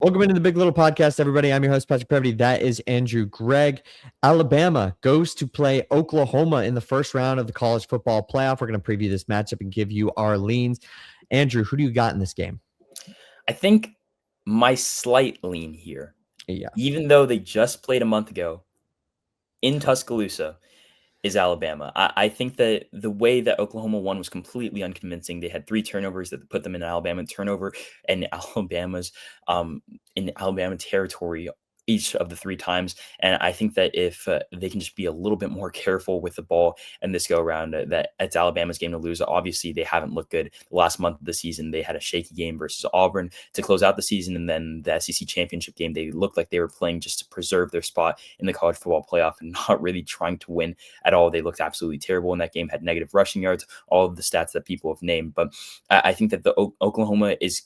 Welcome into the Big Little Podcast, everybody. I'm your host, Patrick Previty. That is Andrew Greig. Alabama goes to play Oklahoma in the first round of the college football playoff. We're going to preview this matchup and give you our leans. Andrew, who do you got in this game? I think my slight lean here, Yeah. even though they just played a month ago in Tuscaloosa, is Alabama. I think that the way that Oklahoma won was completely unconvincing. They had 3 turnovers that put them in Alabama turnover and in Alabama territory each of the 3 times. And I think that if they can just be a little bit more careful with the ball and this go around, that it's Alabama's game to lose. Obviously, they haven't looked good the last month of the season. They had a shaky game versus Auburn to close out the season, and then the SEC championship game, they looked like they were playing just to preserve their spot in the college football playoff and not really trying to win at all. They looked absolutely terrible in that game, had negative rushing yards, all of the stats that people have named. But I think that the Oklahoma is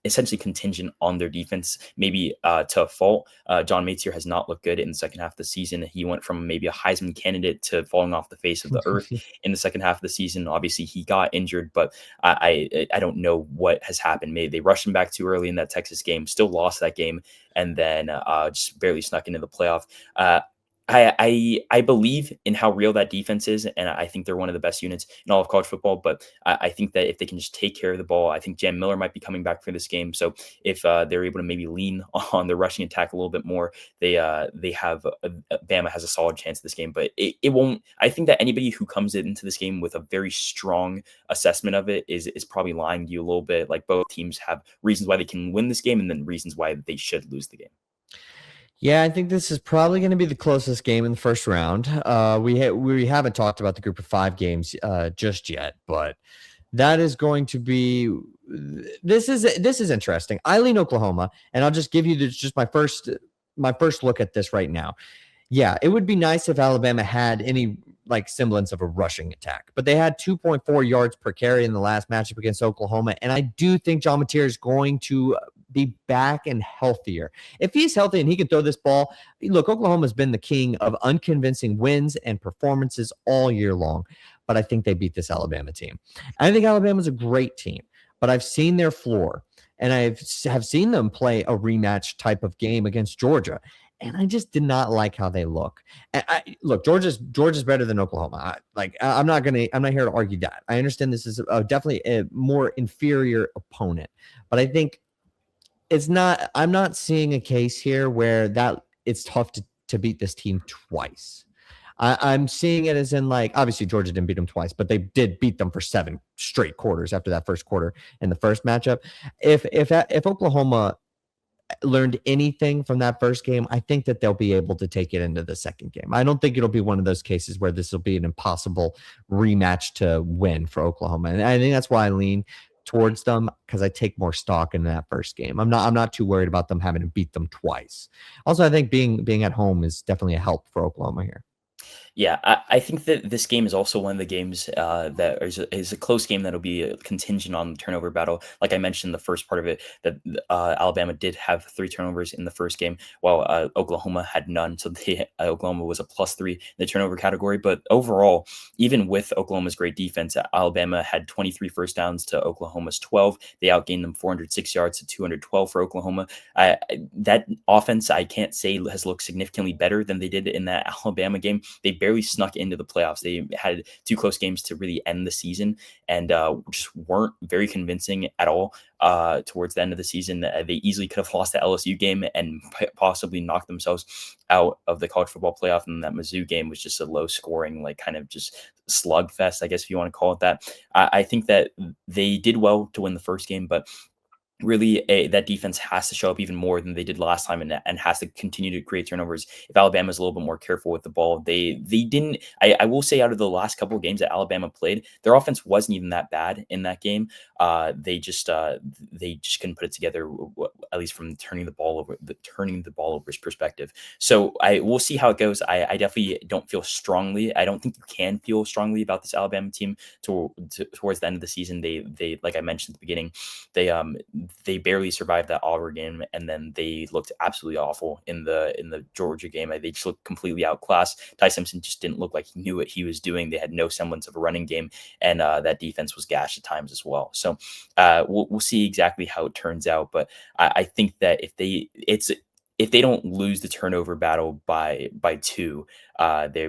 essentially contingent on their defense, maybe to a fault. John Mathieu has not looked good in the second half of the season. He went from maybe a Heisman candidate to falling off the face of the earth in the second half of the season. Obviously, he got injured, but I don't know what has happened. Maybe they rushed him back too early in that Texas game, still lost that game, and then just barely snuck into the playoff. I believe in how real that defense is, and I think they're one of the best units in all of college football. But I think that if they can just take care of the ball, I think Jam Miller might be coming back for this game. So if they're able to maybe lean on their rushing attack a little bit more, they have Bama has a solid chance of this game. But it won't. I think that anybody who comes into this game with a very strong assessment of it is probably lying to you a little bit. Like, both teams have reasons why they can win this game, and then reasons why they should lose the game. Yeah, I think this is probably going to be the closest game in the first round. We haven't talked about the group of 5 games just yet, but that is going to be this is interesting. I lean Oklahoma, and I'll just give you just my first look at this right now. Yeah, it would be nice if Alabama had any like semblance of a rushing attack, but they had 2.4 yards per carry in the last matchup against Oklahoma, and I do think John Mateer is going to be back and healthier. If he's healthy and he can throw this ball, look, Oklahoma's been the king of unconvincing wins and performances all year long, but I think they beat this Alabama team. I think Alabama's a great team, but I've seen their floor, and I have seen them play a rematch type of game against Georgia, and I just did not like how they look. Look, Georgia's better than Oklahoma. I'm not here to argue that. I understand this is definitely a more inferior opponent, but I think I'm not seeing a case here where that it's tough to beat this team twice. I'm seeing it as in, like, obviously Georgia didn't beat them twice, but they did beat them for 7 straight quarters after that first quarter in the first matchup. If Oklahoma learned anything from that first game, I think that they'll be able to take it into the second game. I don't think it'll be one of those cases where this will be an impossible rematch to win for Oklahoma. And I think that's why I lean towards them, because I take more stock in that first game. I'm not too worried about them having to beat them twice. Also, I think being at home is definitely a help for Oklahoma here. Yeah, I think that this game is also one of the games that is a close game that'll be contingent on the turnover battle. Like I mentioned in the first part of it, that Alabama did have 3 turnovers in the first game, while Oklahoma had none. So Oklahoma was a +3 in the turnover category. But overall, even with Oklahoma's great defense, Alabama had 23 first downs to Oklahoma's 12. They outgained them 406 yards to 212 for Oklahoma. That offense, I can't say has looked significantly better than they did in that Alabama game. They barely snuck into the playoffs. They had 2 close games to really end the season, and just weren't very convincing at all towards the end of the season. They easily could have lost the LSU game and possibly knocked themselves out of the college football playoff. And that Mizzou game was just a low scoring, like, kind of just slugfest, I guess, if you want to call it that. I think that they did well to win the first game, but really that defense has to show up even more than they did last time, and has to continue to create turnovers. If Alabama's a little bit more careful with the ball, they didn't. I will say, out of the last couple of games that Alabama played, their offense wasn't even that bad in that game. They just couldn't put it together, at least from turning the ball over's perspective. So we'll see how it goes. I definitely don't feel strongly. I don't think you can feel strongly about this Alabama team towards the end of the season. They like I mentioned at the beginning, they barely survived that Auburn game, and then they looked absolutely awful in the Georgia game. They just looked completely outclassed. Ty Simpson just didn't look like he knew what he was doing. They had no semblance of a running game, and that defense was gashed at times as well. So we'll see exactly how it turns out, but I think that if they don't lose the turnover battle by two,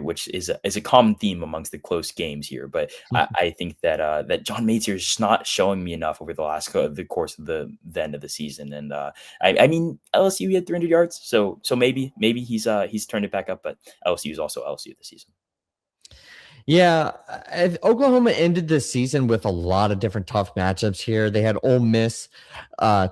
which is a common theme amongst the close games here. But I think that John Mazier is just not showing me enough over the course of the end of the season. And I mean, LSU had 300 yards, so maybe he's turned it back up. But LSU is also LSU this season. Yeah, Oklahoma ended the season with a lot of different tough matchups here. They had Ole Miss,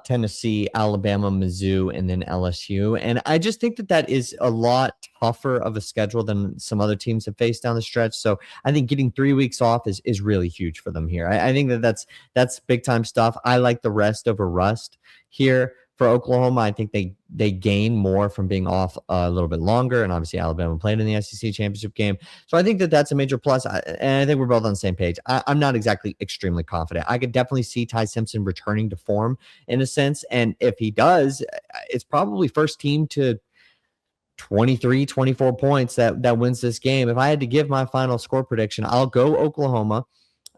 Tennessee, Alabama, Mizzou, and then LSU. And I just think that is a lot tougher of a schedule than some other teams have faced down the stretch. So I think getting 3 weeks off is really huge for them here. I think that's big time stuff. I like the rest over rust here. For Oklahoma, I think they gain more from being off a little bit longer, and obviously Alabama played in the SEC championship game, so I think that's a major plus. And I think we're both on the same page. I'm not exactly extremely confident. I could definitely see Ty Simpson returning to form in a sense, and if he does, it's probably first team to 23, 24 points that wins this game. If I had to give my final score prediction, I'll go Oklahoma.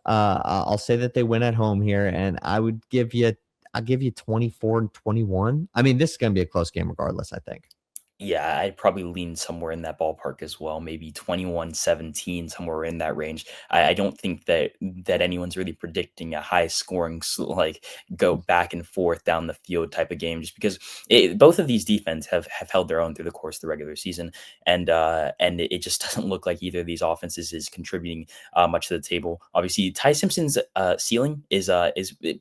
I'll say that they win at home here, and I'll give you 24-21. I mean, this is going to be a close game regardless, I think. Yeah, I'd probably lean somewhere in that ballpark as well, maybe 21-17, somewhere in that range. I don't think that anyone's really predicting a high scoring, like go back and forth down the field type of game, just because both of these defense have held their own through the course of the regular season, and it just doesn't look like either of these offenses is contributing much to the table. Obviously, Ty Simpson's ceiling is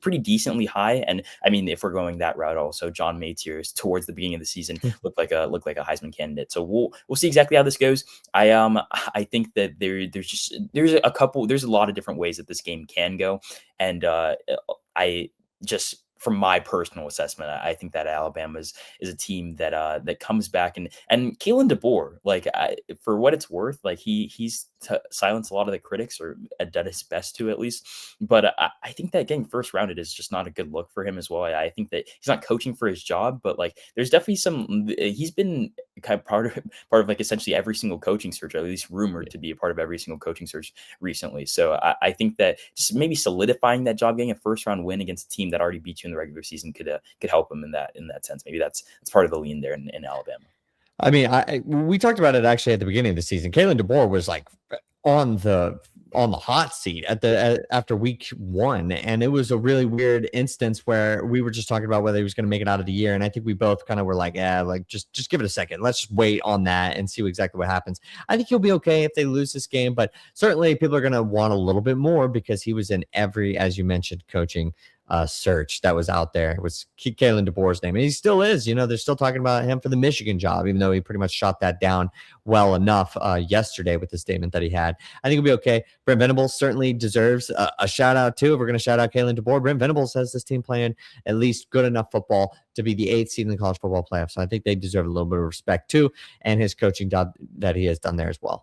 pretty decently high, and I mean, if we're going that route, also John Matier's towards the beginning of the season looked like a Heisman candidate. So we'll see exactly how this goes. I think that there's a lot of different ways that this game can go, and I just, from my personal assessment, I think that Alabama is a team that comes back, and Kalen DeBoer, like for what it's worth, like he's silenced a lot of the critics, or done his best to at least. But I think that getting first rounded is just not a good look for him as well. I think that he's not coaching for his job, but like there's definitely he's been kind of part of like essentially every single coaching search, or at least rumored to be a part of every single coaching search recently. So I think that just maybe solidifying that job, getting a first round win against a team that already beat you in the regular season could help him in that sense. Maybe that's part of the lean there in Alabama. I mean, we talked about it actually at the beginning of the season. Kalen DeBoer was like on the hot seat after week 1, and it was a really weird instance where we were just talking about whether he was going to make it out of the year, and I think we both kind of were like, like just give it a second, let's just wait on that and see exactly what happens. I think he'll be okay if they lose this game, but certainly people are going to want a little bit more because he was in every, as you mentioned, coaching search that was out there. It was Kalen DeBoer's name, and he still is. They're still talking about him for the Michigan job, even though he pretty much shot that down well enough yesterday with the statement that he had. I think it'll be okay. Brent Venables certainly deserves a shout out too. If we're going to shout out Kalen DeBoer, Brent Venables has this team playing at least good enough football to be the 8th seed in the college football playoff. So I think they deserve a little bit of respect too, and his coaching job that he has done there as well.